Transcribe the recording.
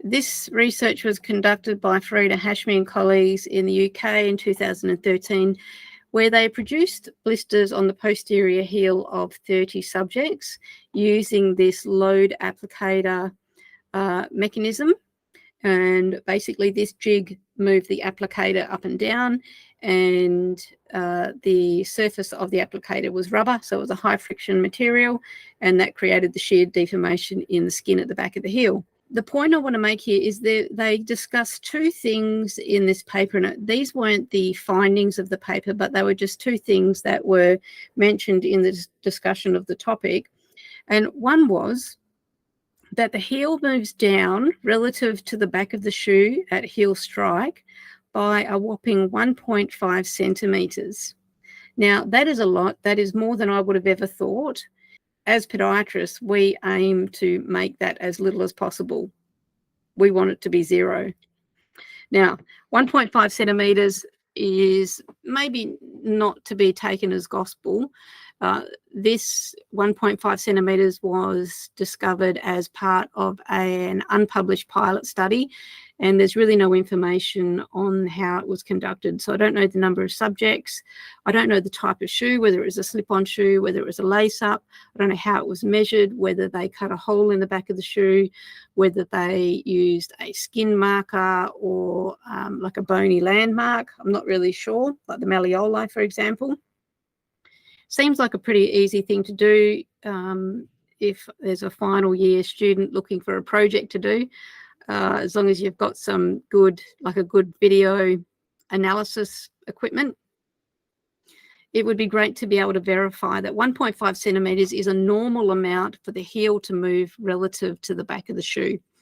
This research was conducted by Farida Hashmi and colleagues in the UK in 2013, where they produced blisters on the posterior heel of 30 subjects using this load applicator mechanism. And basically this jig moved the applicator up and down, and the surface of the applicator was rubber, so it was a high friction material, and that created the shear deformation in the skin at the back of the heel. The point I want to make here is that they discuss two things in this paper, and these weren't the findings of the paper, but they were just two things that were mentioned in the discussion of the topic. And one was that the heel moves down relative to the back of the shoe at heel strike by a whopping 1.5 centimeters. Now, that is a lot. That is more than I would have ever thought. As podiatrists, we aim to make that as little as possible. We want it to be zero. Now, 1.5 centimeters is maybe not to be taken as gospel. This 1.5 centimeters was discovered as part of an unpublished pilot study, and there's really no information on how it was conducted. So I don't know the number of subjects. I don't know the type of shoe, whether it was a slip-on shoe, whether it was a lace-up. I don't know how it was measured, whether they cut a hole in the back of the shoe, whether they used a skin marker or like a bony landmark. I'm not really sure, like the malleoli, for example. Seems like a pretty easy thing to do if there's a final year student looking for a project to do, as long as you've got some good, like a good video analysis equipment. It would be great to be able to verify that 1.5 centimeters is a normal amount for the heel to move relative to the back of the shoe.